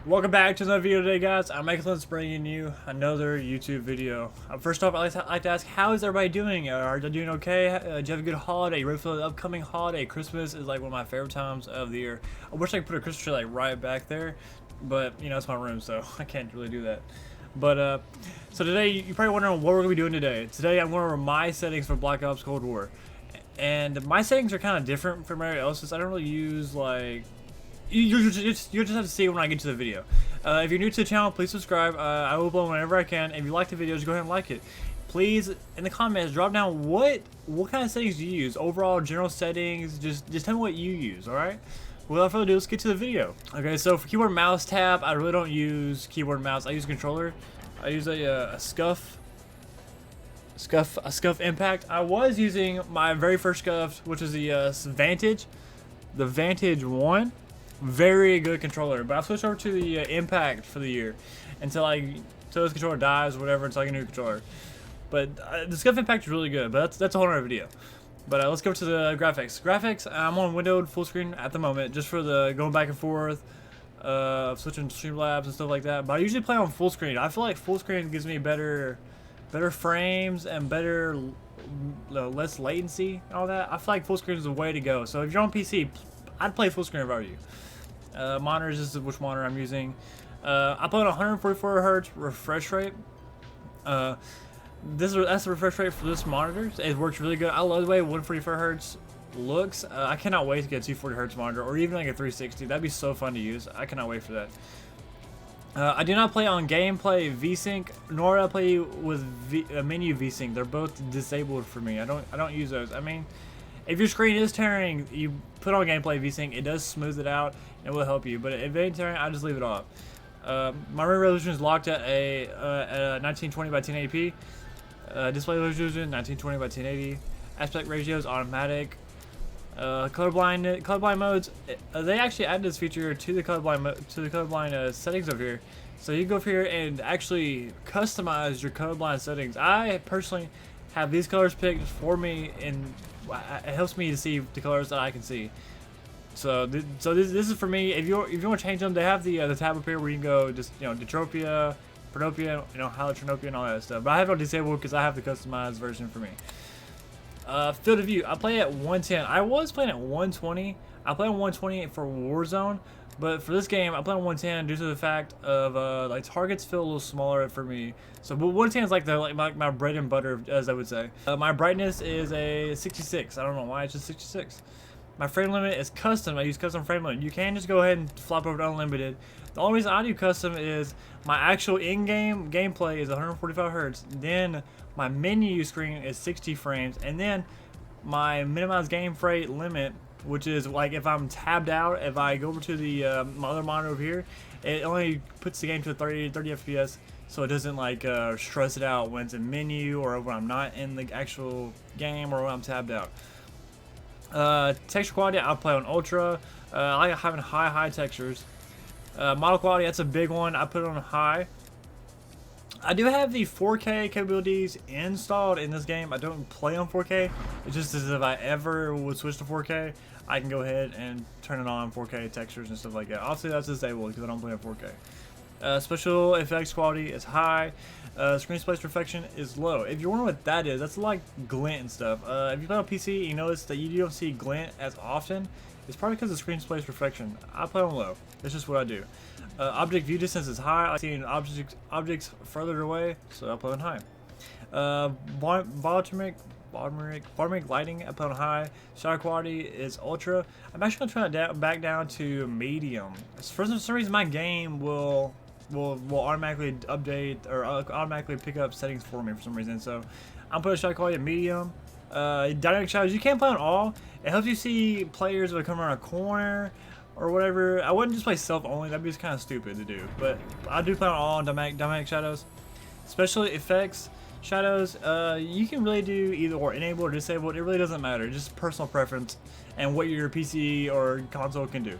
Welcome back to another video today, guys. I'm XxExcellencexX bringing you another YouTube video. First off, I'd like to ask, how is everybody doing? Are they doing okay? Did you have a good holiday? You ready for the upcoming holiday? Christmas is like one of my favorite times of the year. I wish I could put a Christmas tree like right back there, but you know, it's my room, so I can't really do that. But so today, you're probably wondering what we're gonna be doing today. Today, I'm going over my settings for Black Ops Cold War, and my settings are kind of different from everybody else's. I don't really use like. You'll just have to see when I get to the video. If you're new to the channel, please subscribe. I will upload whenever I can. If you like the videos, go ahead and like it. Please, in the comments, drop down what kind of settings do you use. Overall, general settings. Just tell me what you use. All right. Without further ado, let's get to the video. Okay. So for keyboard and mouse tab, I really don't use keyboard and mouse. I use a controller. I use a Scuff Impact. I was using my very first Scuff, which is the Vantage, the Vantage 1. Very good controller, but I switched over to the Impact for the year until this controller dies or whatever, until I get a new controller. But the Scuff Impact is really good, but that's a whole other video. But let's go to the graphics. I'm on windowed full screen at the moment, just for the going back and forth, switching Streamlabs and stuff like that. But I usually play on full screen. I feel like full screen gives me better frames and less latency and all that. I feel like full screen is the way to go. So if you're on PC, I'd play full screen if I were you. Monitors, this is which monitor I'm using. I play on 144 Hz refresh rate. That's the refresh rate for this monitor. It works really good. I love the way 144 Hz looks. I cannot wait to get a 240 Hz monitor, or even like a 360. That'd be so fun to use. I cannot wait for that. I do not play on gameplay VSync, nor do I play with menu VSync. They're both disabled for me. I don't use those. I mean, if your screen is tearing, you put on gameplay VSync. It does smooth it out. It will help you. But if it ain't tearing, I just leave it off. My render resolution is locked at a 1920 by 1080p. Display resolution 1920 by 1080. Aspect ratio is automatic. Colorblind modes. They actually added this feature to the colorblind settings over here. So you can go over here and actually customize your colorblind settings. I personally have these colors picked for me, and it helps me to see the colors that I can see. So this is for me. If you want to change them, they have the tab up here where you can go just Ditropia, Pronopia, Halotropia, and all that stuff. But I have it disabled because I have the customized version for me. Field of view. I play at 110. I was playing at 120. I play on 120 for Warzone, but for this game I play on 110 due to the fact of like targets feel a little smaller for me. So, but 110 is like my bread and butter, as I would say. My brightness is a 66. I don't know why it's just 66. My frame limit is custom. I use custom frame limit. You can just go ahead and flop over to unlimited. The only reason I do custom is my actual in-game gameplay is 145 Hz. Then my menu screen is 60 frames, and then my minimized game frame limit, which is like if I'm tabbed out, if I go over to the my other monitor over here, it only puts the game to 30 FPS, so it doesn't like stress it out when it's in menu or when I'm not in the actual game or when I'm tabbed out. Texture quality, I play on ultra. I like having high textures. Model quality, that's a big one. I put it on high. I do have the 4K capabilities installed in this game. I don't play on 4K. It's just as if I ever would switch to 4K, I can go ahead and turn it on 4K textures and stuff like that. Obviously, that's disabled because I don't play on 4K. Special effects quality is high. Screen space perfection is low. If you're wondering what that is, that's like glint and stuff. If you play on PC, you notice that you don't see glint as often. It's probably because of screen space perfection. I play on low. That's just what I do. Object view distance is high. I see objects further away, so I play on high. Volumetric lighting, I play on high. Shadow quality is ultra. I'm actually gonna turn it back down to medium. For some reason, my game will automatically update or automatically pick up settings for me for some reason. So I'm putting shadow quality at medium. Dynamic shadows, you can't play on all. It helps you see players that come around a corner or whatever. I wouldn't just play self only. That'd be just kind of stupid to do. But I do play on all dynamic shadows. Special effects shadows, you can really do either or enable or disable. It really doesn't matter. Just personal preference and what your PC or console can do.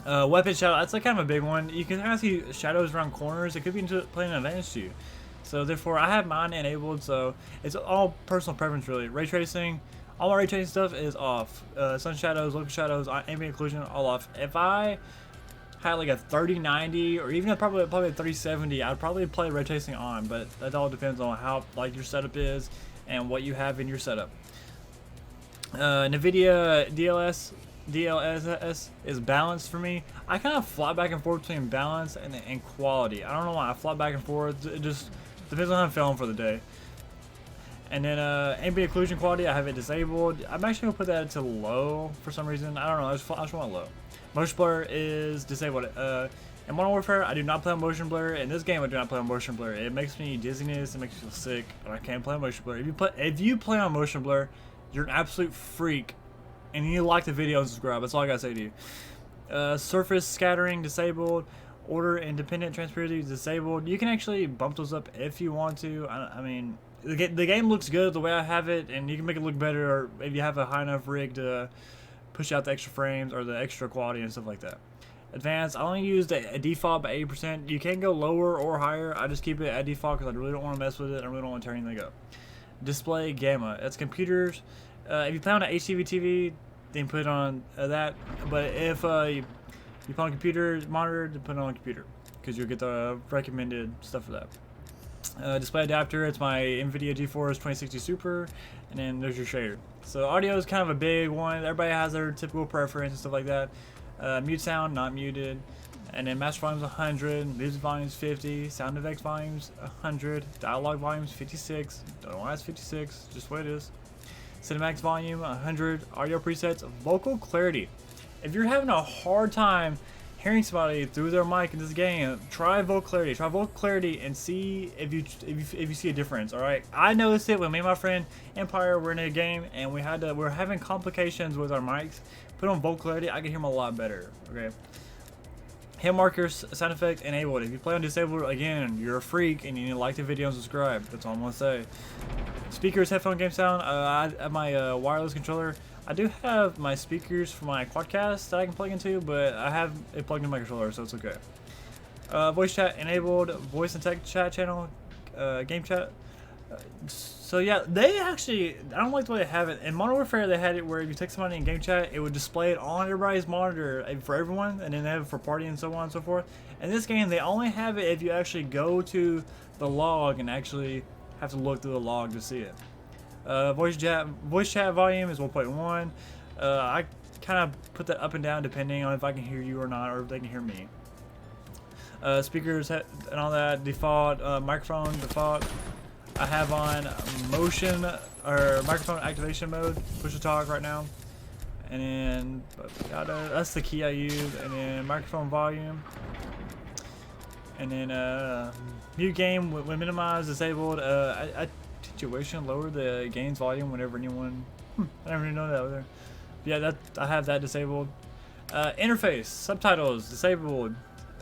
Weapon shadow, that's like kind of a big one. You can kind of see shadows around corners. It could be playing an advantage to you. So therefore, I have mine enabled. So it's all personal preference really. Ray tracing, all my ray tracing stuff is off. Sun shadows, local shadows, ambient occlusion, all off. If I had like a 3090 or even probably a 3070, I'd probably play ray tracing on, but that all depends on how like your setup is and what you have in your setup. NVIDIA DLSS is balanced for me. I kind of flop back and forth between balance and quality. I don't know why I flop back and forth. It just depends on how I'm feeling for the day. And then ambient occlusion quality, I have it disabled. I'm actually gonna put that to low for some reason. I don't know. I just want low. Motion blur is disabled. In Modern Warfare, I do not play on motion blur. In this game, I do not play on motion blur. It makes me dizziness. It makes me feel sick. And I can't play on motion blur. If you play on motion blur, you're an absolute freak, and you need to like the video and subscribe. That's all I gotta say to you. Surface scattering disabled. Order independent transparency disabled. You can actually bump those up if you want to. I mean, the game looks good the way I have it, and you can make it look better or if you have a high enough rig to push out the extra frames or the extra quality and stuff like that. Advanced, I only used a default by 80%. You can go lower or higher. I just keep it at default because I really don't want to mess with it. I really don't want to turn anything up. Display gamma. That's computers. If you play on an HDV TV, then put it on that. But if you put on a computer monitor, then put it on a computer because you'll get the recommended stuff for that. Display adapter, it's my NVIDIA GeForce 2060 Super, and then there's your shader. So audio is kind of a big one. Everybody has their typical preference and stuff like that. Mute sound, not muted. And then master volumes 100, music volumes 50, sound effects volumes 100, dialogue volumes 56. Don't know why it's 56, just what it is. Cinematics volume 100, audio presets, vocal clarity. If you're having a hard time hearing somebody through their mic in this game, try vocal clarity. Try vocal clarity and see if you see a difference. All right, I noticed it when me and my friend Empire were in a game and we were having complications with our mics. Put on vocal clarity, I can hear them a lot better. Okay. Hit markers sound effect enabled. If you play on disabled, again, you're a freak and you need to like the video and subscribe. That's all I'm gonna say. Speakers, headphone game sound. I have my wireless controller. I do have my speakers for my quadcast that I can plug into, but I have it plugged into my controller, so it's okay. Voice chat enabled. Voice and text chat channel. Game chat. So yeah, they actually, I don't like the way they have it. In Modern Warfare, they had it where if you text somebody in game chat, it would display it on everybody's monitor for everyone, and then they have it for party and so on and so forth. In this game, they only have it if you actually go to the log and actually have to look through the log to see it. Voice chat volume is 1.1. I kind of put that up and down depending on if I can hear you or not, or if they can hear me. Speakers and all that, default. Microphone, default. I have on motion or microphone activation mode, push to talk right now, and then that's the key I use, and then microphone volume, and then mute game when minimized, disabled. Attenuation, lower the gain's volume whenever anyone. I never even know that there. Yeah, I have that disabled. Interface, subtitles disabled.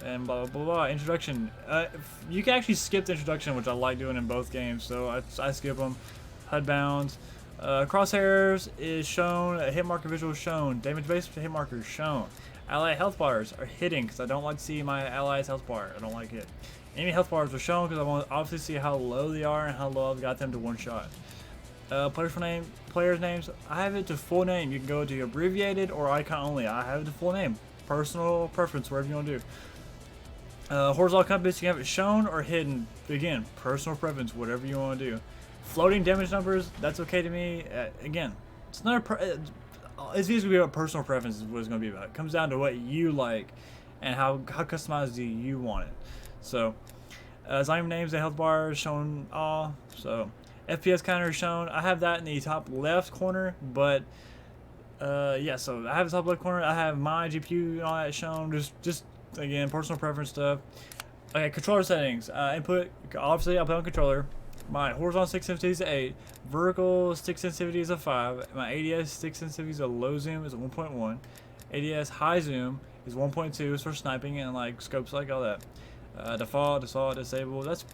And blah blah blah. Introduction. You can actually skip the introduction, which I like doing in both games, so I skip them. HUD bounds. Crosshairs is shown. Hit marker visual is shown. Damage based hit markers shown. Ally health bars are hidden because I don't like to see my allies' health bar. I don't like it. Enemy health bars are shown because I want to obviously see how low they are and how low I've got them to one shot. Players' names. I have it to full name. You can go to abbreviated or icon only. I have it to full name. Personal preference, whatever you want to do. Horizontal compass, you can have it shown or hidden. Again, personal preference, whatever you want to do. Floating damage numbers, that's okay to me. Again, it's not it's usually about personal preference is what it's going to be about. It comes down to what you like and how customized do you want it. So, Zyme names and health bars shown all. So, FPS counter is shown. I have that in the top left corner, but yeah. So I have the top left corner. I have my GPU and all that shown. Just again, personal preference stuff. Okay, controller settings. Input, obviously I'll put on controller. My horizontal stick sensitivity is 8. Vertical stick sensitivity is a 5. My ADS stick sensitivity is a low zoom is a 1.1. ADS high zoom is 1.2 for sniping and like scopes like all that. Default, disabled. That's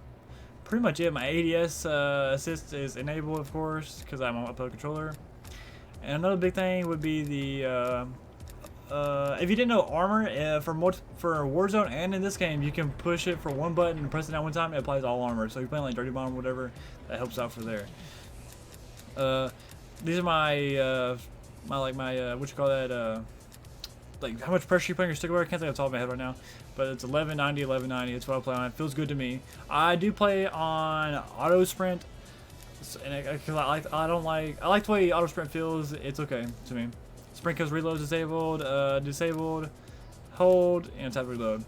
pretty much it. My ADS assist is enabled, of course, because I'm on upload controller. And another big thing would be the if you didn't know, armor for Warzone and in this game, you can push it for one button and press it down one time. It applies all armor. So if you're playing like Dirty Bomb or whatever, that helps out for there. These are my what you call that like how much pressure you put on your stick over. I can't think off the top of my head right now, but it's 1190, 1190. It's what I play on. It feels good to me. I do play on auto sprint, and I like the way auto sprint feels. It's okay to me. Sprint kills reload disabled, disabled, hold, and tap reload.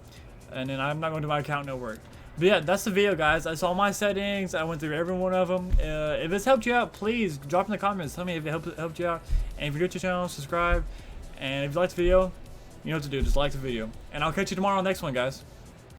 And then I'm not going to do my account, no work. But yeah, that's the video, guys. That's all my settings. I went through every one of them. If this helped you out, please drop in the comments. Tell me if it helped you out. And if you're new to the channel, subscribe. And if you liked the video, you know what to do. Just like the video. And I'll catch you tomorrow on the next one, guys.